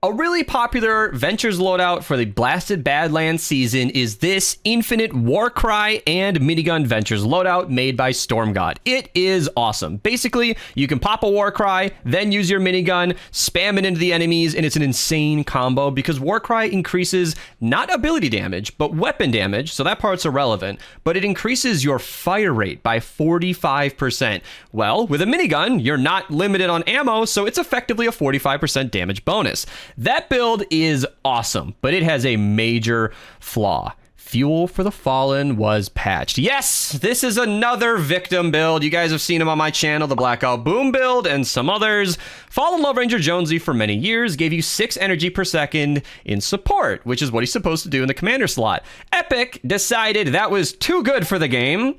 A really popular Ventures loadout for the Blasted Badlands season is this Infinite WARCRY and Minigun Ventures loadout made by Stormgod. It is awesome. Basically, you can pop a WARCRY, then use your minigun, spam it into the enemies, and it's an insane combo because WARCRY increases not ability damage, but weapon damage, so that part's irrelevant, but it increases your fire rate by 45%. Well, with a minigun, you're not limited on ammo, so it's effectively a 45% damage bonus. That build is awesome, but it has a major flaw. Fuel for the Fallen was patched. Yes, this is another victim build. You guys have seen him on my channel, the Blackout Boom build, and some others. Fallen Love Ranger Jonesy for many years gave you 6 energy per second in support, which is what he's supposed to do in the commander slot. Epic decided that was too good for the game,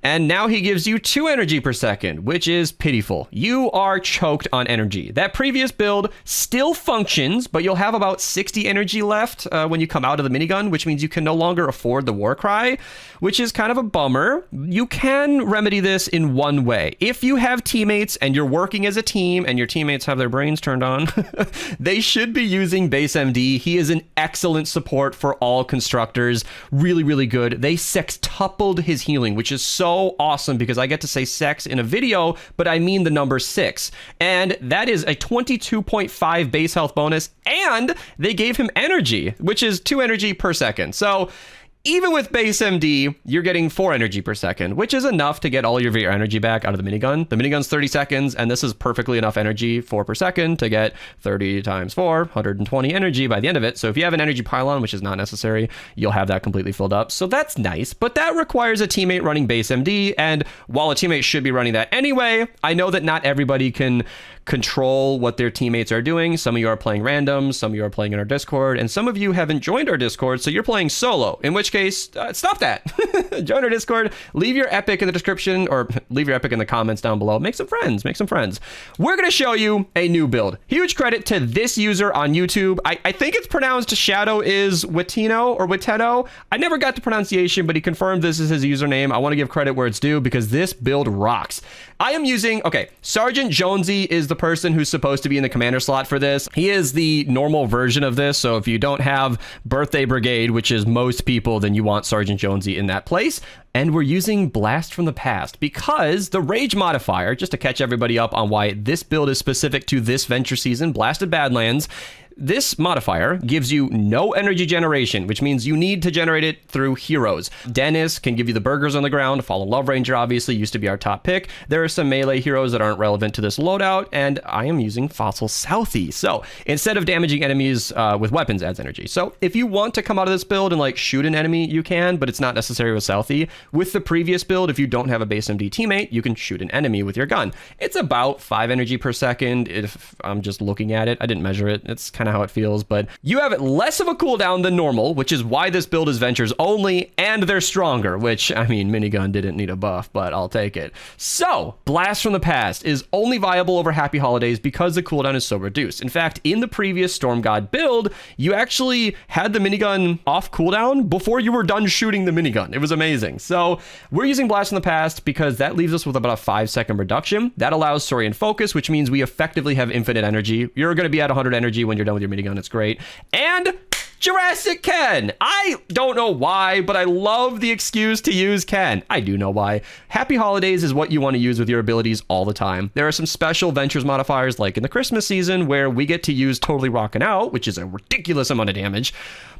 and now he gives you 2 energy per second, which is pitiful. You are choked on energy. That previous build still functions, but you'll have about 60 energy left when you come out of the minigun, which means you can no longer afford the WARCRY, which is kind of a bummer. You can remedy this in one way. If you have teammates and you're working as a team and your teammates have their brains turned on, they should be using Base MD. He is an excellent support for all constructors. Really, really good. They sextupled his healing, which is so awesome because I get to say sex in a video, but I mean the number 6. And that is a 22.5 base health bonus, and they gave him energy, which is 2 energy per second. So even with base MD, you're getting 4 energy per second, which is enough to get all of your energy back out of the minigun. The minigun's 30 seconds, and this is perfectly enough energy, 4 per second, to get 30 times 4, 120 energy by the end of it. So if you have an energy pylon, which is not necessary, you'll have that completely filled up. So that's nice, but that requires a teammate running base MD, and while a teammate should be running that anyway, I know that not everybody can control what their teammates are doing. Some of you are playing random, some of you are playing in our Discord, and some of you haven't joined our Discord, so you're playing solo, in which case, stop that. Join our Discord, leave your epic in the description, or leave your epic in the comments down below. Make some friends, make some friends. We're going to show you a new build. Huge credit to this user on YouTube. I think it's pronounced Shadow is Witino or Witeno. I never got the pronunciation, but he confirmed this is his username. I want to give credit where it's due because this build rocks. I am using, okay, Sergeant Jonesy is the person who's supposed to be in the commander slot for this. He is the normal version of this, so if you don't have Birthday Brigade, which is most people, then you want Sergeant Jonesy in that place. And we're using Blast from the Past because the Rage modifier, just to catch everybody up on why this build is specific to this venture season, Blasted Badlands, this modifier gives you no energy generation, which means you need to generate it through heroes. Dennis can give you the burgers on the ground. Fallen Love Ranger obviously used to be our top pick. There are some melee heroes that aren't relevant to this loadout, and I am using Fossil Southie. So instead of damaging enemies with weapons, adds energy. So if you want to come out of this build and like shoot an enemy, you can, but it's not necessary with Southie. With the previous build, if you don't have a base MD teammate, you can shoot an enemy with your gun. It's about 5 energy per second if I'm just looking at it. I didn't measure it. It's kind of how it feels, but you have less of a cooldown than normal, which is why this build is Ventures only, and they're stronger, which, I mean, Minigun didn't need a buff, but I'll take it. So, Blast from the Past is only viable over Happy Holidays because the cooldown is so reduced. In fact, in the previous Stormgod build, you actually had the minigun off cooldown before you were done shooting the minigun. It was amazing. So, we're using Blast from the Past because that leaves us with about a 5-second reduction. That allows Story and Focus, which means we effectively have infinite energy. You're going to be at 100 energy when you're done with your minigun. It's great. And Jurassic Ken. I don't know why, but I love the excuse to use Ken. I do know why. Happy Holidays is what you want to use with your abilities all the time. There are some special Ventures modifiers like in the Christmas season where we get to use Totally Rockin' Out, which is a ridiculous amount of damage.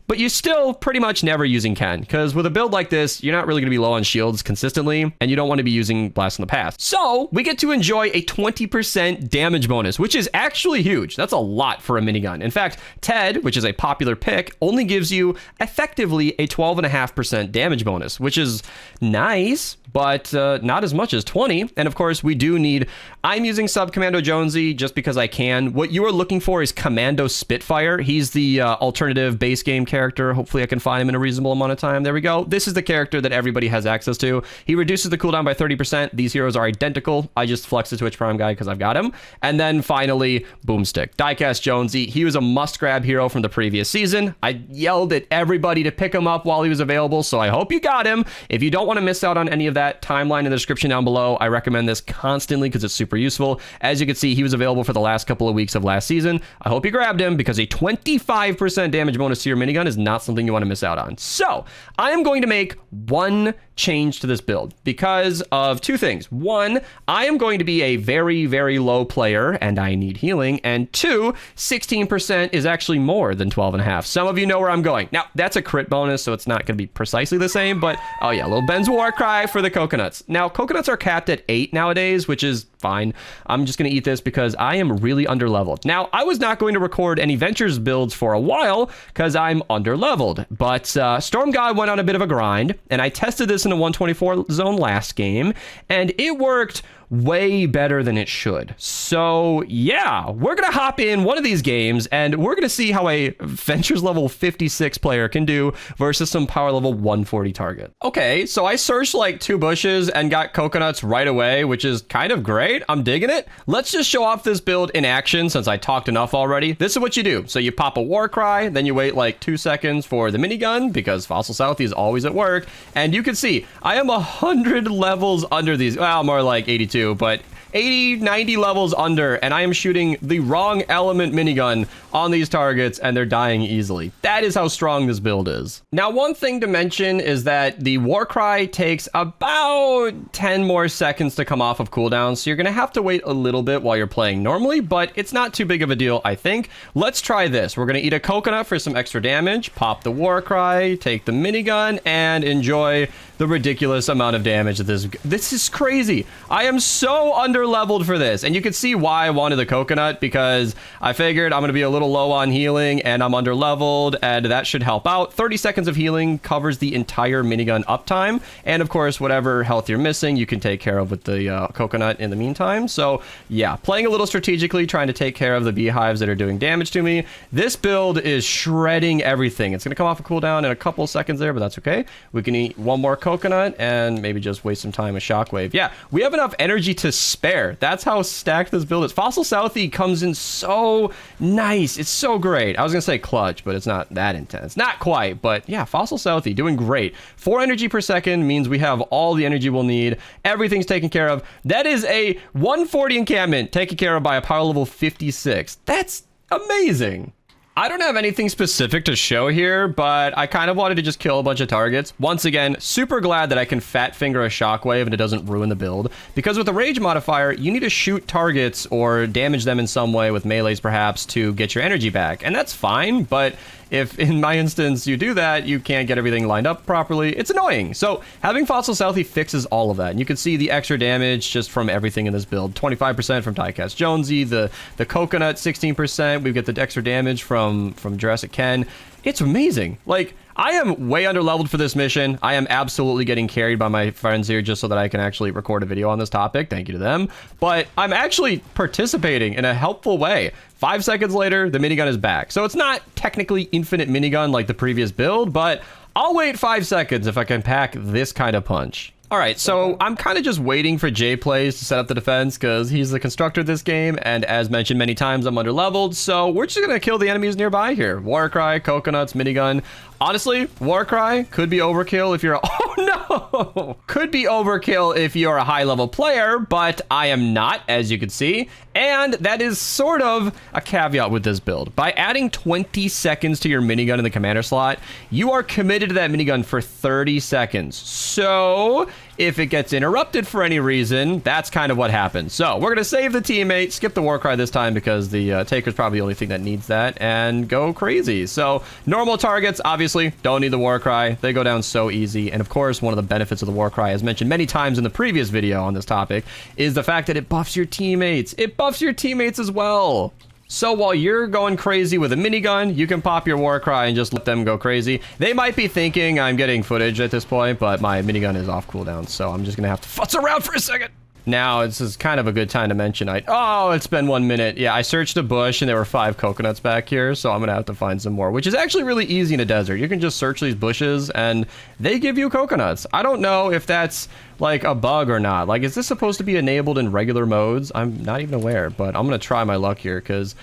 But you're still pretty much never using Ken, because with a build like this, you're not really going to be low on shields consistently, and you don't want to be using Blast from the Past. So we get to enjoy a 20% damage bonus, which is actually huge. That's a lot for a minigun. In fact, Ted, which is a popular pick, only gives you effectively a 12.5% damage bonus, which is nice, but not as much as 20. And of course, we do need, I'm using Sub Commando Jonesy just because I can. What you are looking for is Commando Spitfire. He's the alternative base game character. Hopefully I can find him in a reasonable amount of time. There we go. This is the character that everybody has access to. He reduces the cooldown by 30%. These heroes are identical. I just flexed the Twitch Prime guy because I've got him. And then finally, Boomstick. Diecast Jonesy. He was a must-grab hero from the previous season. I yelled at everybody to pick him up while he was available, so I hope you got him. If you don't want to miss out on any of that, timeline in the description down below. I recommend this constantly because it's super useful. As you can see, he was available for the last couple of weeks of last season. I hope you grabbed him because a 25% damage bonus to your minigun is not something you want to miss out on. So I am going to make one change to this build because of two things. One, I am going to be a very, very low player and I need healing. And two, 16% is actually more than 12.5. Some of you know where I'm going. Now, that's a crit bonus, so it's not going to be precisely the same, but oh yeah, little Ben's WARCRY for the coconuts. Now, coconuts are capped at 8 nowadays, which is fine. I'm just going to eat this because I am really underleveled. Now, I was not going to record any Ventures builds for a while because I'm underleveled, but Storm God went on a bit of a grind, and I tested this in a 124 zone last game, and it worked way better than it should. So yeah, we're gonna hop in one of these games and we're gonna see how a Ventures level 56 player can do versus some power level 140 target. Okay, so I searched like 2 bushes and got coconuts right away, which is kind of great. I'm digging it. Let's just show off this build in action since I talked enough already. This is what you do. So you pop a WARCRY, then you wait like 2 seconds for the minigun because Fossil Southie is always at work. And you can see I am 100 levels under these. Well, more like 82. But 80, 90 levels under, and I am shooting the wrong element minigun on these targets, and they're dying easily. That is how strong this build is. Now, one thing to mention is that the WARCRY takes about 10 more seconds to come off of cooldown, so you're going to have to wait a little bit while you're playing normally, but it's not too big of a deal, I think. Let's try this. We're going to eat a coconut for some extra damage, pop the WARCRY, take the minigun, and enjoy the ridiculous amount of damage that this is crazy. I am so under-leveled for this, and you can see why I wanted the coconut, because I figured I'm going to be a little low on healing, and I'm under-leveled, and that should help out. 30 seconds of healing covers the entire minigun uptime, and of course, whatever health you're missing, you can take care of with the coconut in the meantime. So yeah, playing a little strategically, trying to take care of the beehives that are doing damage to me. This build is shredding everything. It's going to come off a cooldown in a couple seconds there, but that's okay. We can eat one more coconut and maybe just waste some time with Shockwave. Yeah, we have enough energy to spare. That's how stacked this build is. Fossil Southie comes in so nice. It's so great. I was gonna say clutch, but it's not that intense. Not quite, but yeah, Fossil Southie doing great. 4 energy per second means we have all the energy we'll need. Everything's taken care of. That is a 140 encampment taken care of by a power level 56. That's amazing. I don't have anything specific to show here, but I kind of wanted to just kill a bunch of targets. Once again, super glad that I can fat finger a Shockwave and it doesn't ruin the build. Because with the Rage modifier, you need to shoot targets or damage them in some way with melees perhaps to get your energy back. And that's fine, but if in my instance you do that, you can't get everything lined up properly. It's annoying. So having Fossil Southie fixes all of that. And you can see the extra damage just from everything in this build. 25% from Diecast Jonesy, the coconut 16%. We get the extra damage from Jurassic Ken. It's amazing. Like, I am way underleveled for this mission. I am absolutely getting carried by my friends here just so that I can actually record a video on this topic. Thank you to them. But I'm actually participating in a helpful way. 5 seconds later, the minigun is back. So it's not technically infinite minigun like the previous build, but I'll wait 5 seconds if I can pack this kind of punch. All right, so I'm kind of just waiting for Jay Plays to set up the defense because he's the constructor of this game, and as mentioned many times, I'm underleveled, so we're just gonna kill the enemies nearby here. WARCRY, coconuts, minigun. Honestly, WARCRY could be overkill if you're oh no! Could be overkill if you're a high-level player, but I am not, as you can see, and that is sort of a caveat with this build. By adding 20 seconds to your minigun in the commander slot, you are committed to that minigun for 30 seconds. So if it gets interrupted for any reason, that's kind of what happens. So we're gonna save the teammate, skip the WARCRY this time because the Taker's probably the only thing that needs that, and go crazy. So normal targets, obviously, don't need the WARCRY. They go down so easy. And of course, one of the benefits of the WARCRY, as mentioned many times in the previous video on this topic, is the fact that it buffs your teammates. It buffs your teammates as well. So while you're going crazy with a minigun, you can pop your WARCRY and just let them go crazy. They might be thinking I'm getting footage at this point, but my minigun is off cooldown, so I'm just gonna have to futz around for a second. Now, this is kind of a good time to mention, oh, it's been 1 minute. Yeah, I searched a bush and there were 5 coconuts back here, so I'm gonna have to find some more, which is actually really easy in a desert. You can just search these bushes and they give you coconuts. I don't know if that's like a bug or not. Like, is this supposed to be enabled in regular modes? I'm not even aware, but I'm gonna try my luck here because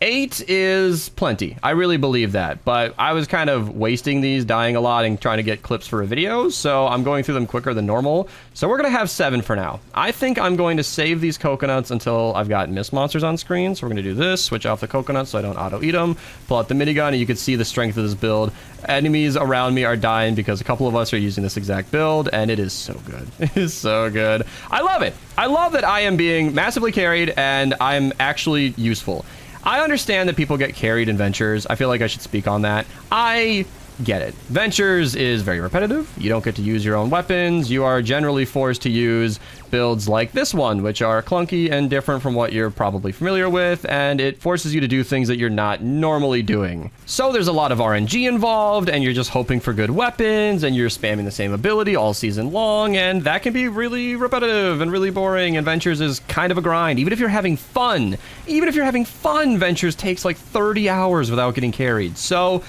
8 is plenty. I really believe that, but I was kind of wasting these, dying a lot, and trying to get clips for a video, so I'm going through them quicker than normal. So we're going to have 7 for now. I think I'm going to save these coconuts until I've got mist monsters on screen, so we're going to do this, switch off the coconuts so I don't auto-eat them, pull out the minigun, and you can see the strength of this build. Enemies around me are dying because a couple of us are using this exact build, and it is so good. It is so good. I love it. I love that I am being massively carried, and I'm actually useful. I understand that people get carried in Ventures. I feel like I should speak on that. I get it. Ventures is very repetitive. You don't get to use your own weapons. You are generally forced to use builds like this one, which are clunky and different from what you're probably familiar with, and it forces you to do things that you're not normally doing. So there's a lot of RNG involved, and you're just hoping for good weapons, and you're spamming the same ability all season long, and that can be really repetitive and really boring, and Ventures is kind of a grind. Even if you're having fun, Ventures takes like 30 hours without getting carried. So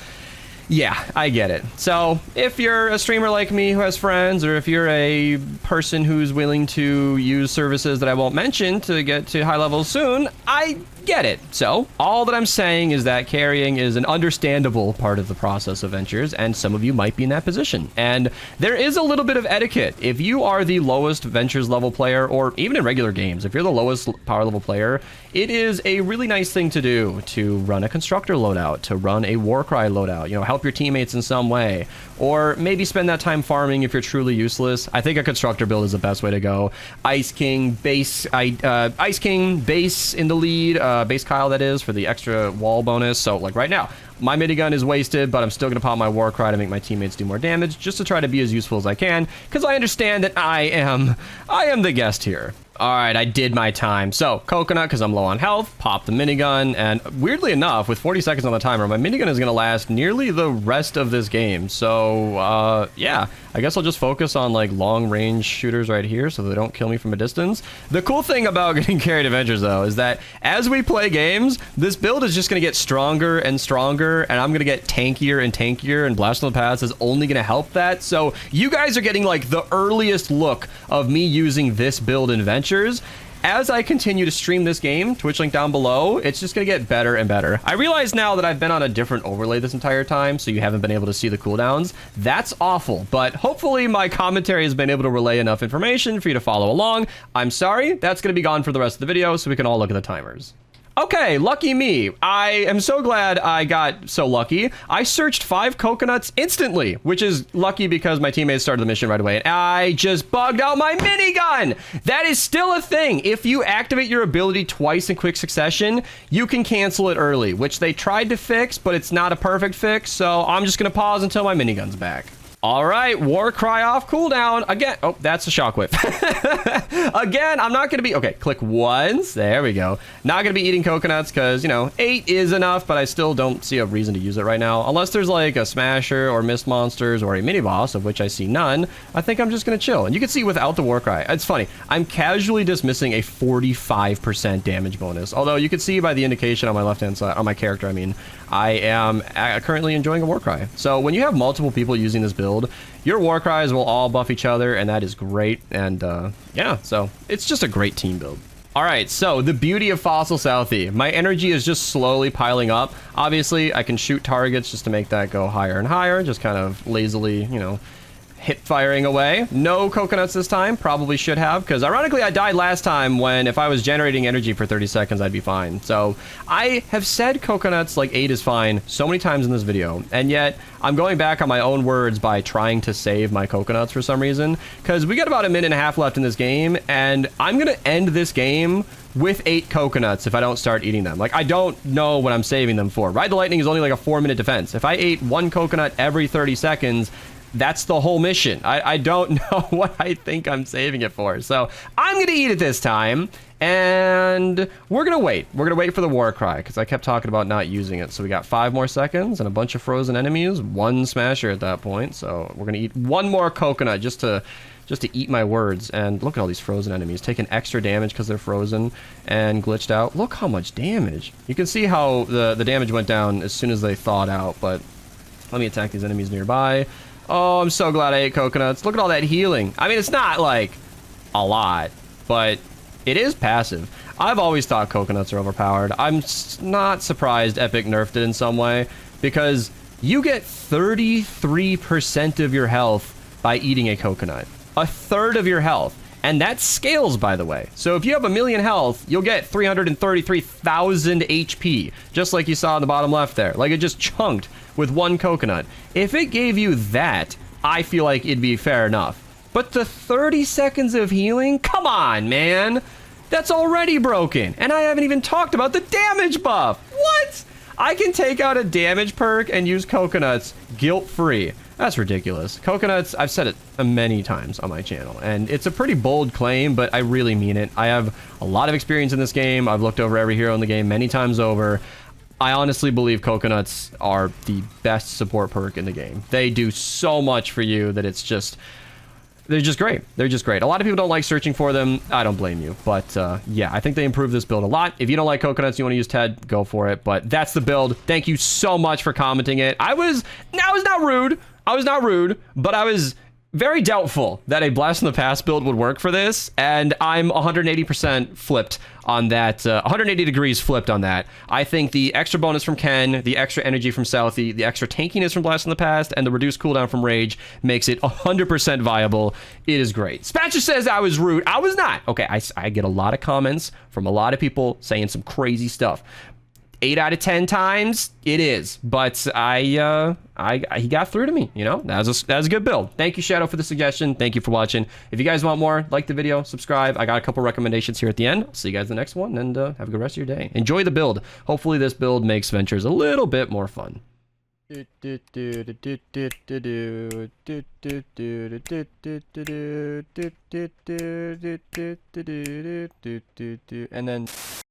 yeah, I get it. So if you're a streamer like me who has friends, or if you're a person who's willing to use services that I won't mention to get to high levels soon, I get it. So all that I'm saying is that carrying is an understandable part of the process of Ventures, and some of you might be in that position. And there is a little bit of etiquette. If you are the lowest Ventures level player, or even in regular games, if you're the lowest power level player, it is a really nice thing to do to run a constructor loadout, to run a WARCRY loadout, you know, help your teammates in some way, or maybe spend that time farming if you're truly useless. I think a constructor build is the best way to go. Ice King base in the lead, base Kyle that is, for the extra wall bonus. So like right now, my minigun is wasted, but I'm still gonna pop my WARCRY to make my teammates do more damage, just to try to be as useful as I can, because I understand that I am the guest here. All right, I did my time. So coconut, because I'm low on health, pop the minigun, and weirdly enough, with 40 seconds on the timer, my minigun is going to last nearly the rest of this game. So yeah, I guess I'll just focus on like long range shooters right here so they don't kill me from a distance. The cool thing about getting carried adventures though is that as we play games, this build is just going to get stronger and stronger, and I'm going to get tankier and tankier, and Blast from the Past is only going to help that. So you guys are getting like the earliest look of me using this build in Ventures. As I continue to stream this game, Twitch link down below, it's just going to get better and better. I realize now that I've been on a different overlay this entire time, so you haven't been able to see the cooldowns. That's awful, but hopefully my commentary has been able to relay enough information for you to follow along. I'm sorry, that's going to be gone for the rest of the video, so we can all look at the timers. Okay, lucky me. I am so glad I got so lucky. I searched 5 coconuts instantly, which is lucky because my teammates started the mission right away, and I just bugged out my minigun. That is still a thing. If you activate your ability twice in quick succession, you can cancel it early, which they tried to fix, but it's not a perfect fix, so I'm just gonna pause until my minigun's back. All right, WARCRY off cooldown. Again, oh, that's a shockwave. Again, I'm not going to be... Okay, click once. There we go. Not going to be eating coconuts because, you know, 8 is enough, but I still don't see a reason to use it right now. Unless there's like a Smasher or Mist Monsters or a mini-boss, of which I see none, I think I'm just going to chill. And you can see without the WARCRY, it's funny. I'm casually dismissing a 45% damage bonus. Although you can see by the indication on my left-hand side, on my character, I mean, I am currently enjoying a WARCRY. So when you have multiple people using this build, your WARCRYs will all buff each other, and that is great. And yeah, so it's just a great team build. All right, so the beauty of Fossil Southie. My energy is just slowly piling up. Obviously, I can shoot targets just to make that go higher and higher, just kind of lazily, you know, hip firing away. No coconuts this time. Probably should have, because ironically I died last time when if I was generating energy for 30 seconds I'd be fine. So I have said coconuts like 8 is fine so many times in this video, and yet I'm going back on my own words by trying to save my coconuts for some reason, because we got about a minute and a half left in this game, and I'm gonna end this game with 8 coconuts if I don't start eating them. Like, I don't know what I'm saving them for. Ride the Lightning is only like a 4-minute defense. If I ate 1 coconut every 30 seconds, that's the whole mission. I don't know what I think I'm saving it for. So I'm going to eat it this time, and we're going to wait. We're going to wait for the WARCRY, because I kept talking about not using it. So we got 5 more seconds and a bunch of frozen enemies. 1 Smasher at that point. So we're going to eat 1 more coconut just to eat my words. And look at all these frozen enemies taking extra damage because they're frozen and glitched out. Look how much damage. You can see how the damage went down as soon as they thawed out. But let me attack these enemies nearby. Oh, I'm so glad I ate coconuts. Look at all that healing. I mean, it's not like a lot, but It is passive. I've always thought coconuts are overpowered. I'm not surprised Epic nerfed it in some way, because you get 33% of your health by eating a coconut. A third of your health. And that scales, by the way. So if you have 1,000,000 health, you'll get 333,000 HP, just like you saw in the bottom left there. Like, it just chunked with one coconut. If it gave you that, I feel like it'd be fair enough. But the 30 seconds of healing? Come on, man. That's already broken. And I haven't even talked about the damage buff. What? I can take out a damage perk and use coconuts guilt-free. That's ridiculous. Coconuts, I've said it many times on my channel, and it's a pretty bold claim, but I really mean it. I have a lot of experience in this game. I've looked over every hero in the game many times over. I honestly believe coconuts are the best support perk in the game. They do so much for you that it's just... they're just great. They're just great. A lot of people don't like searching for them. I don't blame you. But yeah, I think they improved this build a lot. If you don't like coconuts, you want to use Ted, go for it. But that's the build. Thank you so much for commenting it. I was not rude. I was not rude, but I was very doubtful that a Blast from the Past build would work for this, and I'm 180% flipped on that, 180 degrees flipped on that. I think the extra bonus from Ken, the extra energy from Southie, the extra tankiness from Blast from the Past, and the reduced cooldown from Rage makes it 100% viable. It is great. Spatcher says I was rude. I was not. Okay, I get a lot of comments from a lot of people saying some crazy stuff. 8 out of 10 times, it is. But he got through to me, you know? That was a good build. Thank you, Shadow, for the suggestion. Thank you for watching. If you guys want more, like the video, subscribe. I got a couple recommendations here at the end. I'll see you guys in the next one, and have a good rest of your day. Enjoy the build. Hopefully this build makes Ventures a little bit more fun. And then...